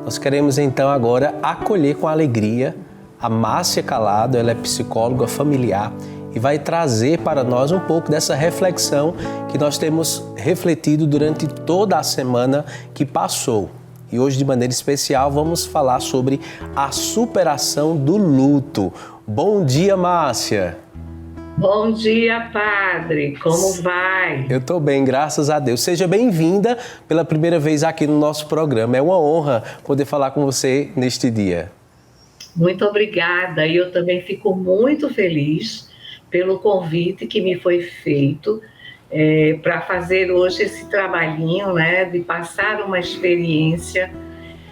Nós queremos então agora acolher com alegria a Márcia Calado. Ela é psicóloga familiar e vai trazer para nós um pouco dessa reflexão que nós temos refletido durante toda a semana que passou. E hoje, de maneira especial, vamos falar sobre a superação do luto. Bom dia, Márcia! Bom dia, padre. Como vai? Eu estou bem, graças a Deus. Seja bem-vinda pela primeira vez aqui no nosso programa. É uma honra poder falar com você neste dia. Muito obrigada. E eu também fico muito feliz pelo convite que me foi feito para fazer hoje esse trabalhinho, né, de passar uma experiência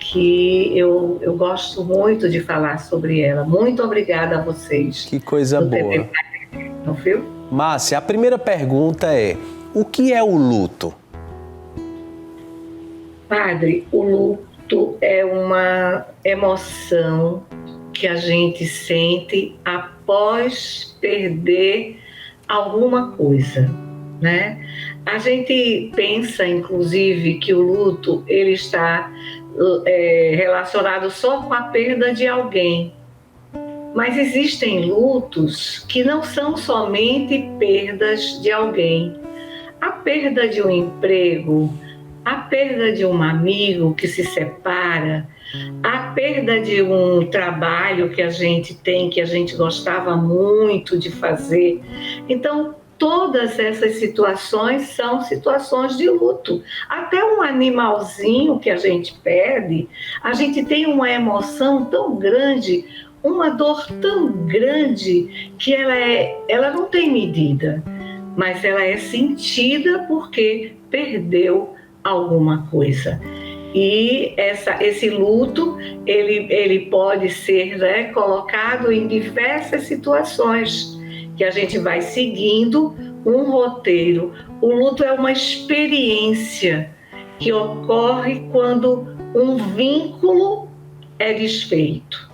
que eu gosto muito de falar sobre ela. Muito obrigada a vocês. Que coisa boa. Não viu? Márcia, a primeira pergunta é: o que é o luto? Padre, o luto é uma emoção que a gente sente após perder alguma coisa, né? A gente pensa, inclusive, que o luto ele está relacionado só com a perda de alguém. Mas existem lutos que não são somente perdas de alguém. A perda de um emprego, a perda de um amigo que se separa, a perda de um trabalho que a gente tem, que a gente gostava muito de fazer. Então, todas essas situações são situações de luto. Até um animalzinho que a gente perde, a gente tem uma emoção tão grande, uma dor tão grande que ela não tem medida, mas ela é sentida porque perdeu alguma coisa. E esse luto, ele pode ser, né, colocado em diversas situações, que a gente vai seguindo um roteiro. O luto é uma experiência que ocorre quando um vínculo é desfeito.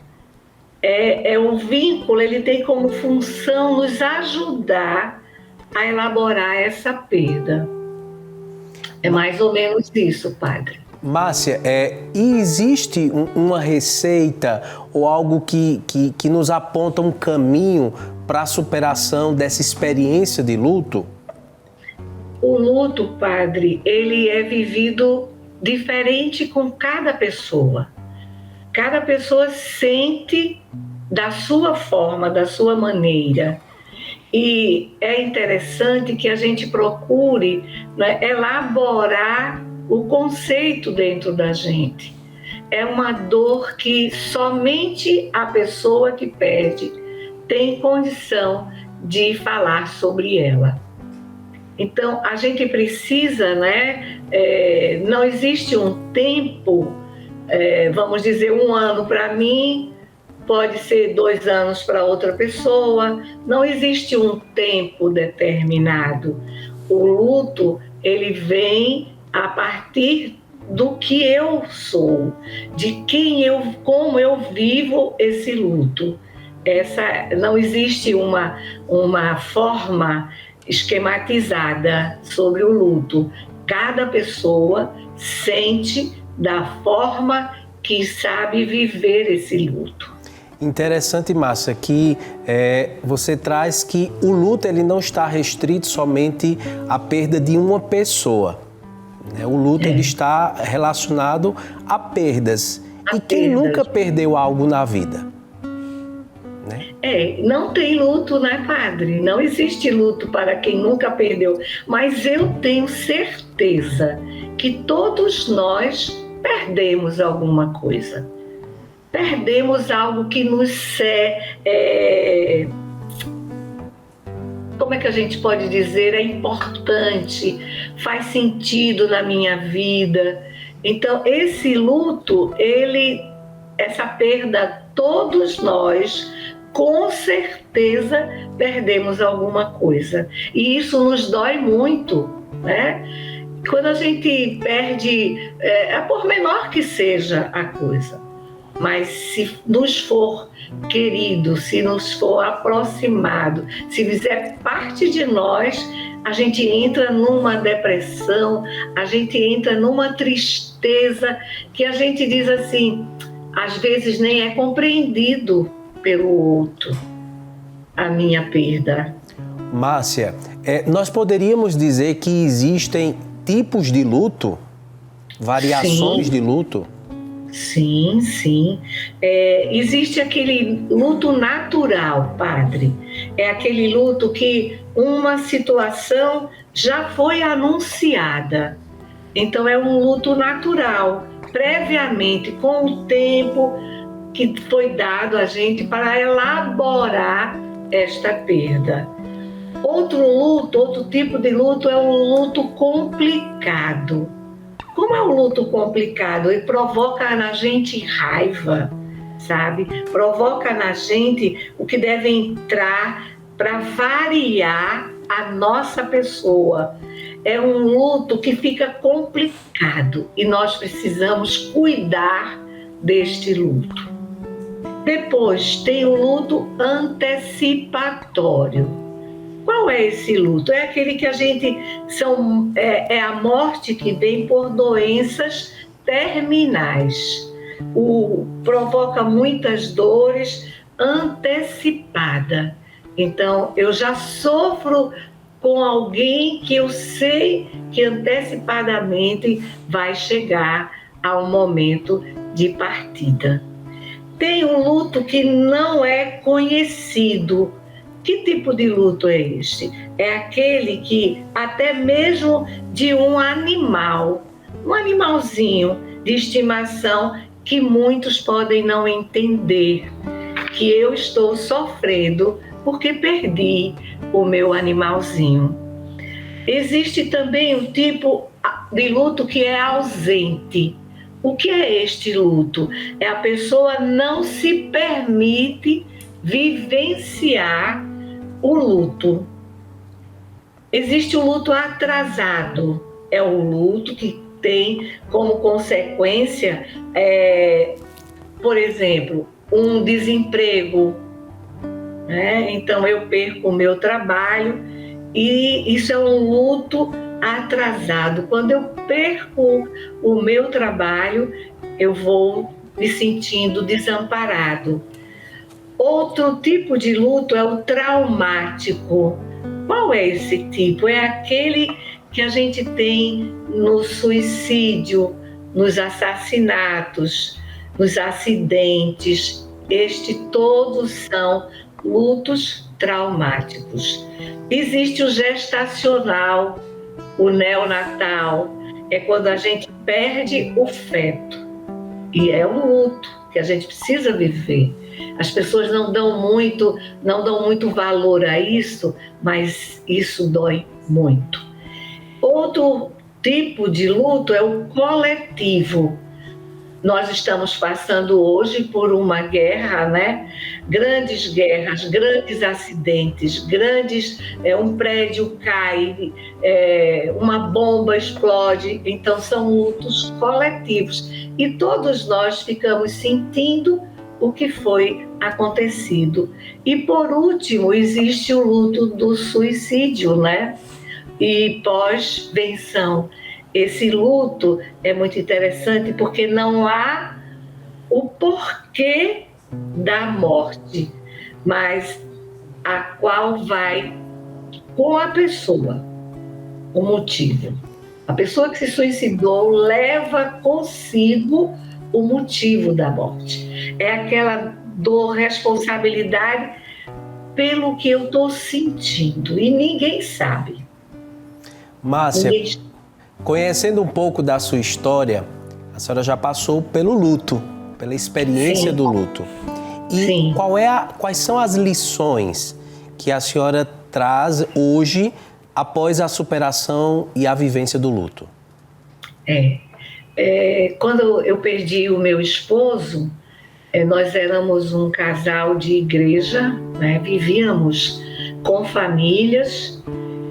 O vínculo, ele tem como função nos ajudar a elaborar essa perda. É mais ou menos isso, padre. Márcia, existe uma receita ou algo que nos aponta um caminho para a superação dessa experiência de luto? O luto, padre, ele é vivido diferente com cada pessoa. Cada pessoa sente da sua forma, da sua maneira. E é interessante que a gente procure, né, elaborar o conceito dentro da gente. É uma dor que somente a pessoa que perde tem condição de falar sobre ela. Então, a gente precisa, né? Não existe um tempo, vamos dizer, 1 ano para mim, pode ser 2 anos para outra pessoa. Não existe um tempo determinado. O luto, ele vem a partir do que eu sou, de como eu vivo esse luto. Não existe uma forma esquematizada sobre o luto. Cada pessoa sente da forma que sabe viver esse luto. Interessante, Márcia, que você traz que o luto ele não está restrito somente à perda de uma pessoa. O luto ele está relacionado a perdas. Quem nunca perdeu algo na vida? Não tem luto, né, padre? Não existe luto para quem nunca perdeu. Mas eu tenho certeza que todos nós perdemos alguma coisa. Perdemos algo que nos como é que a gente pode dizer? É importante, faz sentido na minha vida. Então, esse luto, essa perda, todos nós, com certeza, perdemos alguma coisa. E isso nos dói muito, né? Quando a gente perde, por menor que seja a coisa, mas se nos for querido, se nos for aproximado, se fizer parte de nós, a gente entra numa depressão, a gente entra numa tristeza tristeza, que a gente diz assim, às vezes nem é compreendido pelo outro a minha perda. Márcia, nós poderíamos dizer que existem tipos de luto? Variações Sim. de luto? Sim, sim. Existe aquele luto natural, padre. É aquele luto que uma situação já foi anunciada. Então, é um luto natural, previamente, com o tempo que foi dado a gente para elaborar esta perda. Outro tipo de luto é o luto complicado. Como é um luto complicado? Ele provoca na gente raiva, sabe? Provoca na gente o que deve entrar para variar a nossa pessoa. É um luto que fica complicado e nós precisamos cuidar deste luto. Depois tem o luto antecipatório. Qual é esse luto? É aquele que a gente é a morte que vem por doenças terminais. Provoca muitas dores antecipada. Então, eu já sofro com alguém que eu sei que antecipadamente vai chegar ao momento de partida. Tem um luto que não é conhecido. Que tipo de luto é este? É aquele que até mesmo de um animalzinho de estimação que muitos podem não entender, que eu estou sofrendo porque perdi o meu animalzinho. Existe também um tipo de luto que é ausente. O que é este luto? É a pessoa não se permite vivenciar o luto. Existe o luto atrasado, é o luto que tem como consequência, por exemplo, um desemprego, né? Então eu perco o meu trabalho e isso é um luto atrasado. Quando eu perco o meu trabalho, eu vou me sentindo desamparado. Outro tipo de luto é o traumático. Qual é esse tipo? É aquele que a gente tem no suicídio, nos assassinatos, nos acidentes. Todos são lutos traumáticos. Existe o gestacional, o neonatal, é quando a gente perde o feto. E é um luto que a gente precisa viver. As pessoas não dão muito valor a isso, mas isso dói muito. Outro tipo de luto é o coletivo. Nós estamos passando hoje por uma guerra, né? Grandes guerras, grandes acidentes, um prédio cai, uma bomba explode. Então são lutos coletivos e todos nós ficamos sentindo o que foi acontecido. E por último, existe o luto do suicídio, né? E pós-venção. Esse luto é muito interessante porque não há o porquê da morte, mas a qual vai com a pessoa, o motivo. A pessoa que se suicidou leva consigo o motivo da morte. É aquela dor, responsabilidade pelo que eu estou sentindo e ninguém sabe. Márcia, conhecendo um pouco da sua história, a senhora já passou pelo luto, pela experiência do luto. E quais são as lições que a senhora traz hoje após a superação e a vivência do luto? Quando eu perdi o meu esposo, nós éramos um casal de igreja, né? Vivíamos com famílias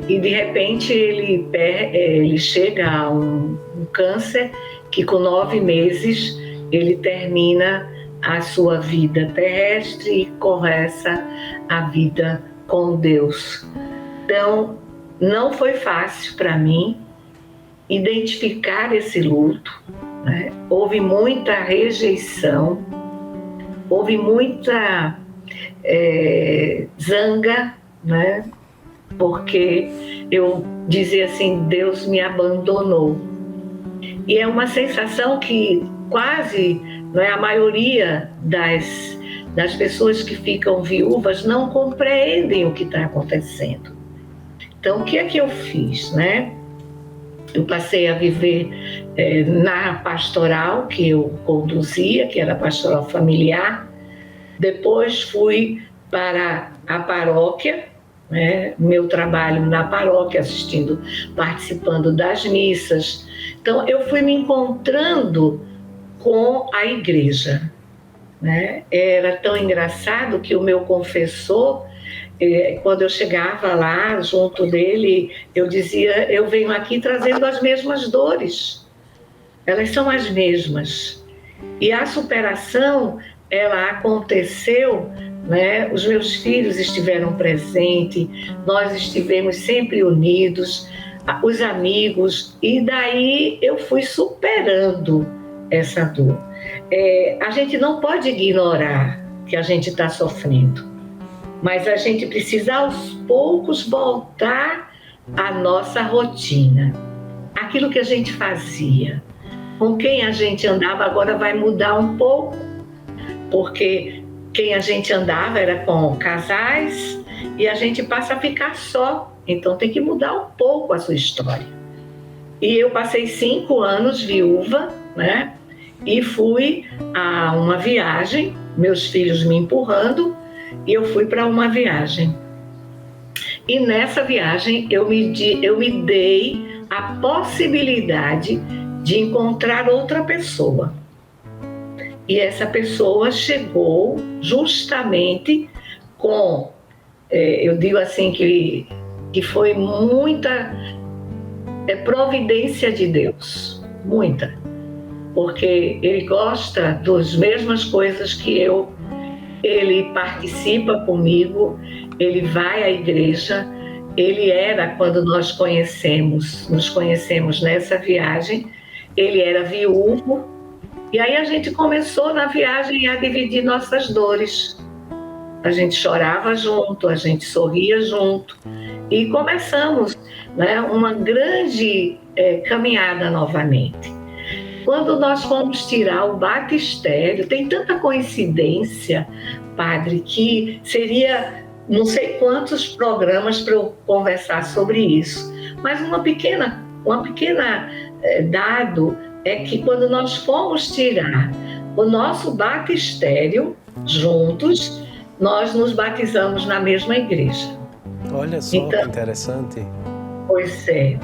e de repente ele chega a um câncer que com 9 meses ele termina a sua vida terrestre e começa a vida com Deus. Então, não foi fácil para mim identificar esse luto, né? Houve muita rejeição, houve muita zanga, né? Porque eu dizia assim, Deus me abandonou. E é uma sensação que quase, não é, a maioria das pessoas que ficam viúvas não compreendem o que está acontecendo. Então, o que é que eu fiz, né? Eu passei a viver na pastoral que eu conduzia, que era a pastoral familiar. Depois fui para a paróquia, né? Meu trabalho na paróquia, participando das missas. Então, eu fui me encontrando com a igreja, né? Era tão engraçado que o meu confessor, quando eu chegava lá junto dele, eu dizia, eu venho aqui trazendo as mesmas dores, elas são as mesmas. E a superação, ela aconteceu, né? Os meus filhos estiveram presentes, nós estivemos sempre unidos, os amigos, e daí eu fui superando essa dor. A gente não pode ignorar que a gente está sofrendo, mas a gente precisa aos poucos voltar à nossa rotina. Aquilo que a gente fazia, com quem a gente andava, agora vai mudar um pouco, porque quem a gente andava era com casais e a gente passa a ficar só, então tem que mudar um pouco a sua história. E eu passei 5 anos viúva, né? E fui a uma viagem, meus filhos me empurrando, e eu fui para uma viagem. E nessa viagem eu me dei a possibilidade de encontrar outra pessoa. E essa pessoa chegou justamente com, eu digo assim, que foi muita providência de Deus, muita. Porque ele gosta das mesmas coisas que eu, ele participa comigo, ele vai à igreja, ele era, quando nos conhecemos nessa viagem, ele era viúvo, e aí a gente começou na viagem a dividir nossas dores. A gente chorava junto, a gente sorria junto, e começamos, né, uma grande caminhada novamente. Quando nós fomos tirar o batistério, tem tanta coincidência, padre, que seria não sei quantos programas para eu conversar sobre isso. Mas uma pequena dado é que quando nós fomos tirar o nosso batistério juntos, nós nos batizamos na mesma igreja. Olha só, então, que interessante. Pois é.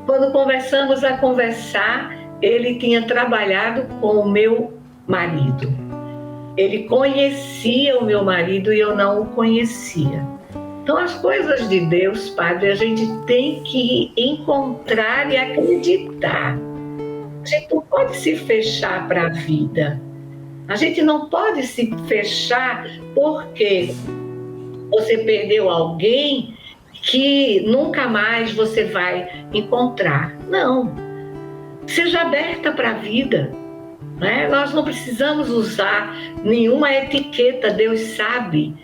Quando começamos a conversar, ele tinha trabalhado com o meu marido. Ele conhecia o meu marido e eu não o conhecia. Então, as coisas de Deus, padre, a gente tem que encontrar e acreditar. A gente não pode se fechar para a vida. A gente não pode se fechar porque você perdeu alguém que nunca mais você vai encontrar. Não. Seja aberta para a vida, né? Nós não precisamos usar nenhuma etiqueta. Deus sabe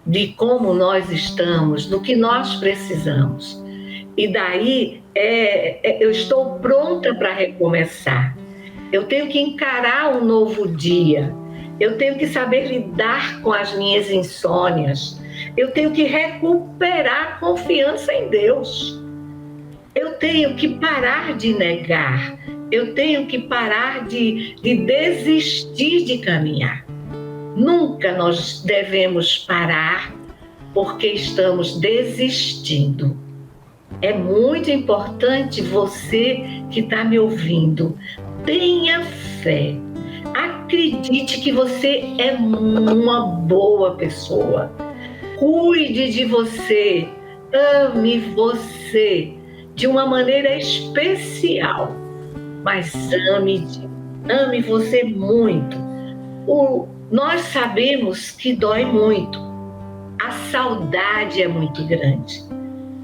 de como nós estamos, do que nós precisamos. E daí eu estou pronta para recomeçar. Eu tenho que encarar um novo dia. Eu tenho que saber lidar com as minhas insônias. Eu tenho que recuperar a confiança em Deus. Eu tenho que parar de negar. Eu tenho que parar de desistir de caminhar. Nunca nós devemos parar porque estamos desistindo. É muito importante você que está me ouvindo. Tenha fé. Acredite que você é uma boa pessoa. Cuide de você. Ame você de uma maneira especial. Mas ame você muito. Nós sabemos que dói muito. A saudade é muito grande.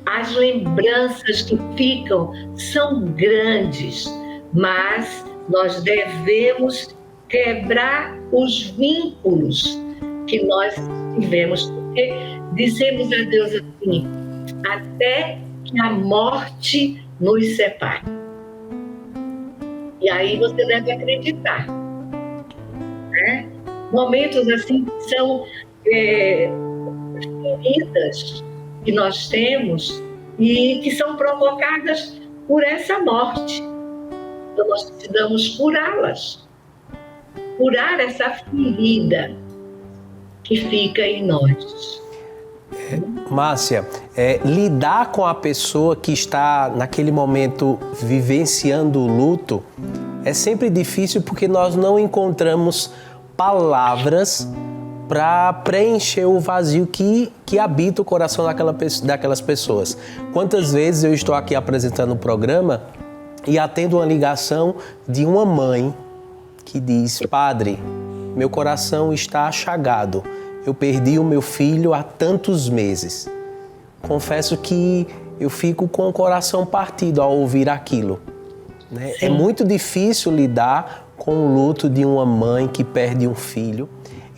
As lembranças que ficam são grandes, mas Nós devemos quebrar os vínculos que nós tivemos, porque dizemos a Deus assim, até que a morte nos separe. E aí você deve acreditar, né? Momentos assim são feridas que nós temos e que são provocadas por essa morte. Então nós precisamos curá-las, curar essa ferida que fica em nós. Márcia, lidar com a pessoa que está naquele momento vivenciando o luto é sempre difícil porque nós não encontramos palavras para preencher o vazio que habita o coração daquelas pessoas. Quantas vezes eu estou aqui apresentando um programa e atendo uma ligação de uma mãe que diz: padre, meu coração está achagado, eu perdi o meu filho há tantos meses. Confesso que eu fico com o coração partido ao ouvir aquilo, né? É muito difícil lidar com o luto de uma mãe que perde um filho.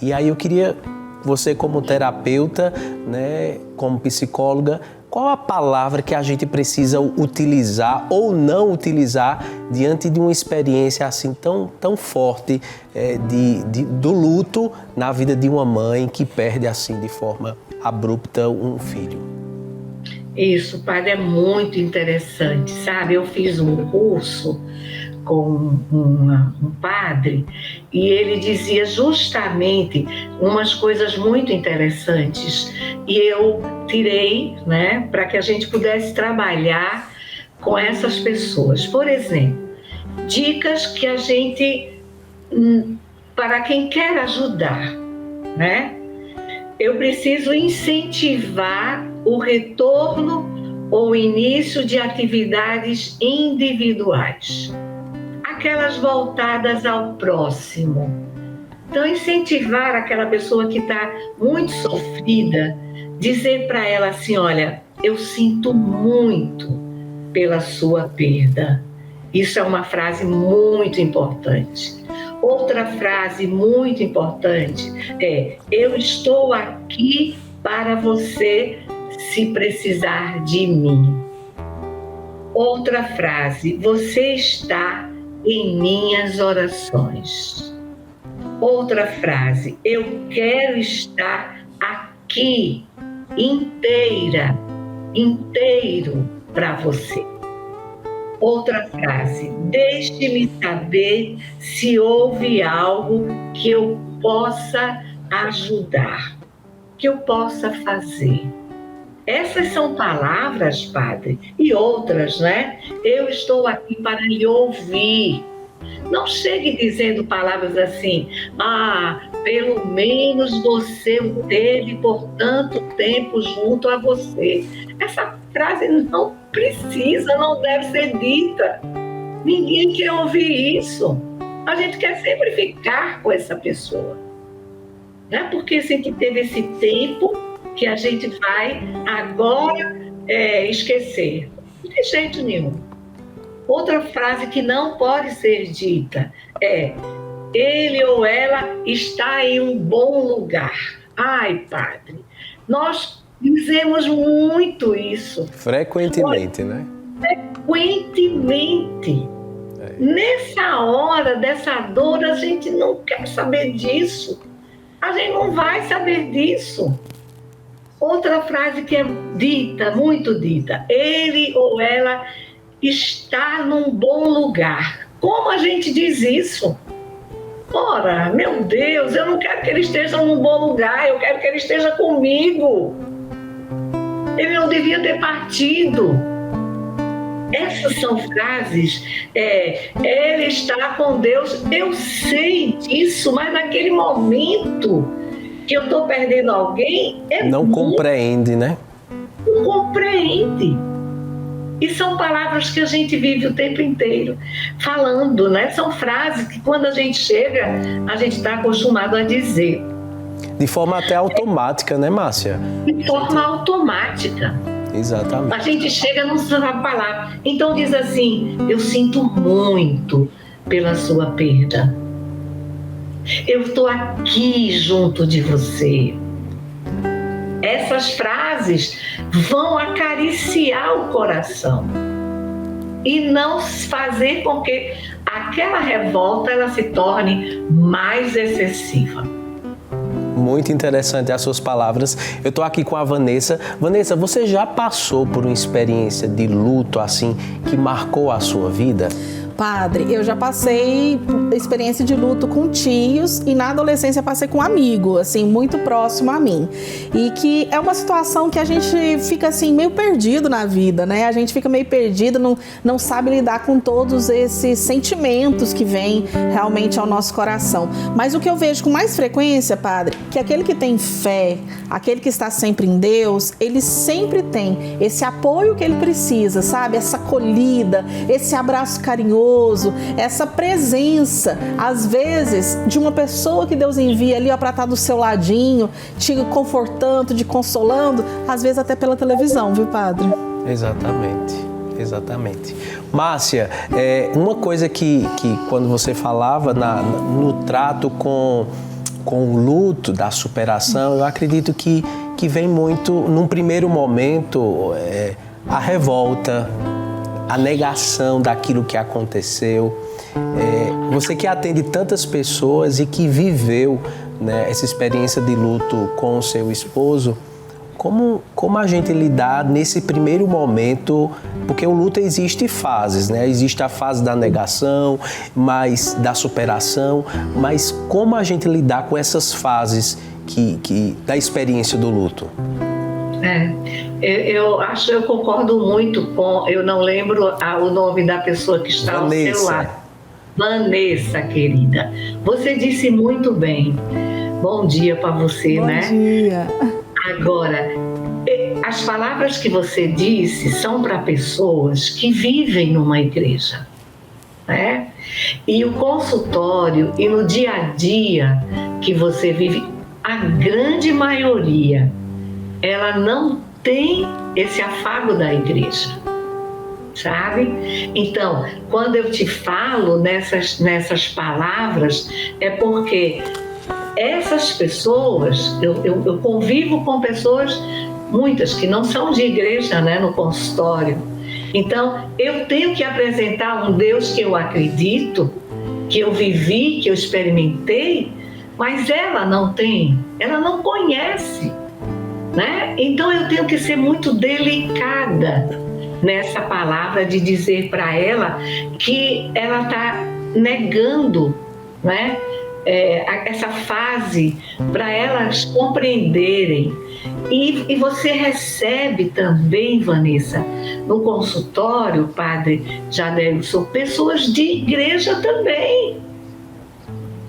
E aí eu queria, você como terapeuta, né, como psicóloga, qual a palavra que a gente precisa utilizar ou não utilizar diante de uma experiência assim tão forte do luto na vida de uma mãe que perde assim de forma abrupta um filho? Isso, padre, é muito interessante, sabe? Eu fiz um curso com um padre e ele dizia justamente umas coisas muito interessantes e eu tirei, né, para que a gente pudesse trabalhar com essas pessoas. Por exemplo, dicas que a gente, para quem quer ajudar, né? Eu preciso incentivar o retorno ou início de atividades individuais, aquelas voltadas ao próximo. Então, incentivar aquela pessoa que está muito sofrida, dizer para ela assim: olha, eu sinto muito pela sua perda. Isso é uma frase muito importante. Outra frase muito importante é: eu estou aqui para você se precisar de mim. Outra frase: você está em minhas orações. Outra frase: eu quero estar aqui inteiro para você. Outra frase: deixe-me saber se houve algo que eu possa ajudar, que eu possa fazer. Essas são palavras, padre, e outras, né? Eu estou aqui para lhe ouvir. Não chegue dizendo palavras assim: ah, pelo menos você o teve por tanto tempo junto a você. Essa frase não precisa, não deve ser dita. Ninguém quer ouvir isso. A gente quer sempre ficar com essa pessoa. Não é porque a gente teve esse tempo que a gente vai agora esquecer. De jeito nenhum. Outra frase que não pode ser dita é: ele ou ela está em um bom lugar. Ai, padre, nós dizemos muito isso. Frequentemente, né? Frequentemente. Nessa hora dessa dor, a gente não quer saber disso. A gente não vai saber disso. Outra frase que é dita, muito dita: ele ou ela está num bom lugar. Como a gente diz isso? Ora, meu Deus, eu não quero que ele esteja num bom lugar, eu quero que ele esteja comigo. Ele não devia ter partido. Essas são frases, ele está com Deus, eu sei disso, mas naquele momento que eu estou perdendo alguém, não compreende, né? Não compreende. E são palavras que a gente vive o tempo inteiro falando, né? São frases que quando a gente chega, a gente está acostumado a dizer. De forma até automática, né, Márcia? De forma automática. Exatamente. A gente chega e não sabe a palavra. Então diz assim: eu sinto muito pela sua perda. Eu estou aqui junto de você. Essas frases vão acariciar o coração e não fazer com que aquela revolta ela se torne mais excessiva. Muito interessante as suas palavras. Eu estou aqui com a Vanessa. Vanessa, você já passou por uma experiência de luto assim que marcou a sua vida? Padre, eu já passei experiência de luto com tios e na adolescência passei com um amigo, assim, muito próximo a mim. E que é uma situação que a gente fica, assim, meio perdido na vida, né? A gente fica meio perdido, não sabe lidar com todos esses sentimentos que vêm realmente ao nosso coração. Mas o que eu vejo com mais frequência, Padre, que aquele que tem fé, aquele que está sempre em Deus, ele sempre tem esse apoio que ele precisa, sabe? Essa acolhida, esse abraço carinhoso, essa presença, às vezes, de uma pessoa que Deus envia ali para estar do seu ladinho, te confortando, te consolando, às vezes até pela televisão, viu, Padre? Exatamente. Márcia, uma coisa que quando você falava no trato com o luto da superação, eu acredito que vem muito, num primeiro momento, a revolta, a negação daquilo que aconteceu. Você que atende tantas pessoas e que viveu, né, essa experiência de luto com o seu esposo, como a gente lidar nesse primeiro momento, porque o luto existe fases, né? Existe a fase da negação, da superação, mas como a gente lidar com essas fases da experiência do luto? Eu concordo muito com, eu não lembro o nome da pessoa que está ao seu lado. Vanessa, querida. Você disse muito bem. Bom dia para você, né? Bom dia. Agora, as palavras que você disse são para pessoas que vivem numa igreja, né? E o consultório e no dia a dia que você vive, a grande maioria, ela não tem esse afago da igreja, sabe? Então, quando eu te falo nessas palavras, é porque essas pessoas, eu convivo com pessoas, muitas que não são de igreja, né, no consultório. Então, eu tenho que apresentar um Deus que eu acredito, que eu vivi, que eu experimentei, mas ela não tem, ela não conhece, né? Então eu tenho que ser muito delicada nessa palavra de dizer para ela que ela está negando, né? Essa fase para elas compreenderem. E você recebe também, Vanessa, no consultório, Padre Jadelson, pessoas de igreja também,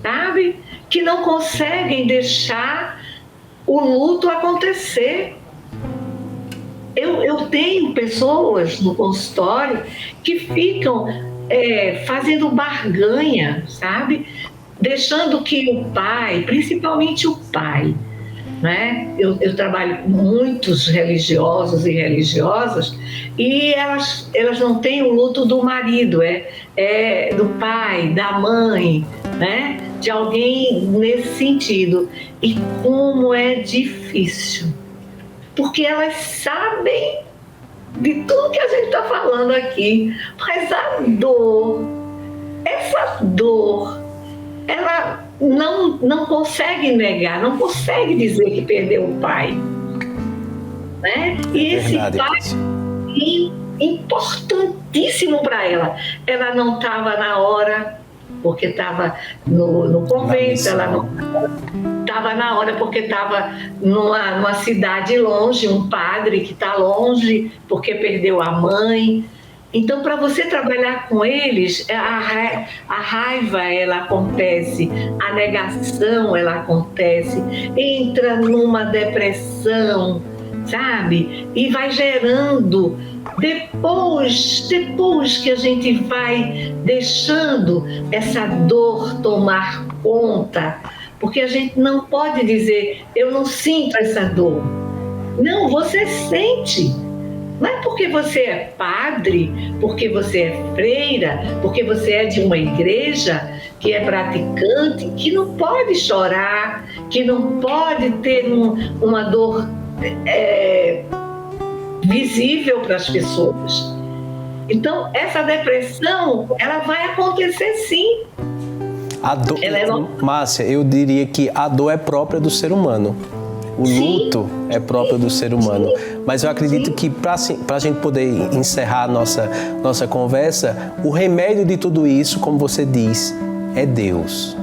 sabe? Que não conseguem deixar o luto acontecer. Eu tenho pessoas no consultório que ficam fazendo barganha, sabe? Deixando que o pai, principalmente o pai, né? Eu trabalho com muitos religiosos e religiosas e elas não têm o luto do marido, do pai, da mãe, né? De alguém nesse sentido. E como é difícil, porque elas sabem de tudo que a gente está falando aqui, mas essa dor, ela não consegue negar, não consegue dizer que perdeu o pai, né? E esse pai é importantíssimo para ela. Ela não estava na hora porque estava no convento, ela não estava na hora porque estava numa cidade longe, um padre que está longe porque perdeu a mãe. Então, para você trabalhar com eles, a raiva, ela acontece, a negação, ela acontece, entra numa depressão, sabe? E vai gerando, depois que a gente vai deixando essa dor tomar conta, porque a gente não pode dizer, eu não sinto essa dor. Não, você sente. Não é porque você é padre, porque você é freira, porque você é de uma igreja que é praticante, que não pode chorar, que não pode ter uma dor visível para as pessoas. Então, essa depressão, ela vai acontecer sim. A dor, Márcia, eu diria que a dor é própria do ser humano. O luto é próprio do ser humano. Mas eu acredito que para a gente poder encerrar a nossa conversa, o remédio de tudo isso, como você diz, é Deus.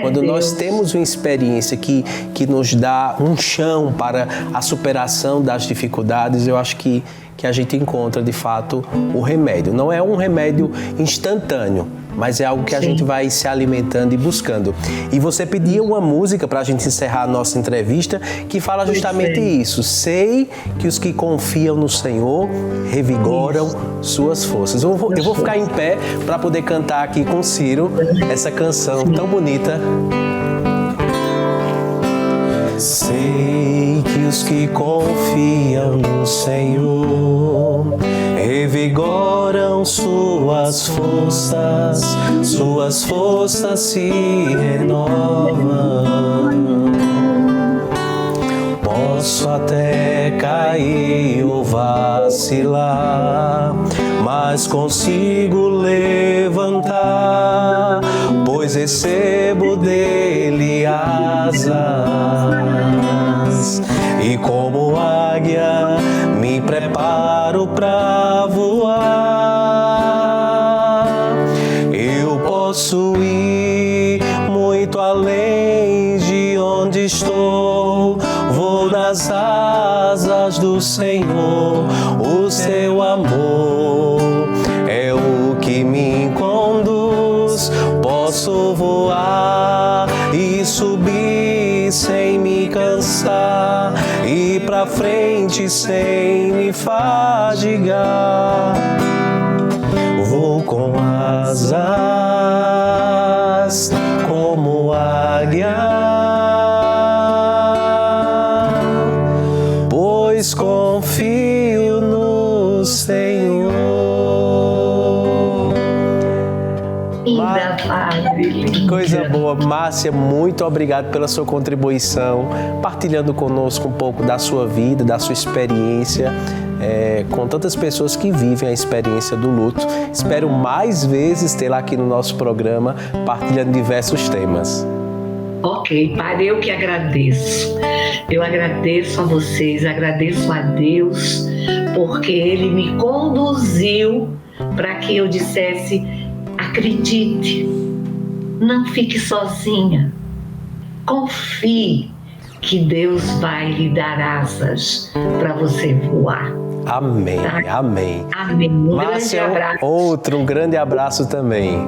Quando nós temos uma experiência que nos dá um chão para a superação das dificuldades, eu acho que a gente encontra, de fato, o remédio. Não é um remédio instantâneo, mas é algo que a gente vai se alimentando e buscando. E você pediu uma música para a gente encerrar a nossa entrevista que fala justamente isso. Sei que os que confiam no Senhor revigoram suas forças. Eu vou ficar em pé para poder cantar aqui com Ciro essa canção tão bonita. Sei que os que confiam no Senhor revigoram suas forças se renovam. Posso até cair ou vacilar, mas consigo levantar, pois recebo dele asas. E como águia me preparo pra voar. Eu posso ir muito além de onde estou. Vou nas asas do Senhor. O seu amor é o que me conduz. Posso voar e subir sem me cansar, ir pra frente sem me fadigar. Vou com asas como águia, pois confio no Senhor. Que coisa boa. Márcia, muito obrigado pela sua contribuição, partilhando conosco um pouco da sua vida, da sua experiência, com tantas pessoas que vivem a experiência do luto. Espero mais vezes tê-la aqui no nosso programa, partilhando diversos temas. Ok, Padre, eu que agradeço. Eu agradeço a vocês, agradeço a Deus, porque Ele me conduziu para que eu dissesse: acredite, não fique sozinha, confie que Deus vai lhe dar asas para você voar. Amém, tá? amém. Amém. Um grande abraço. Um grande abraço também.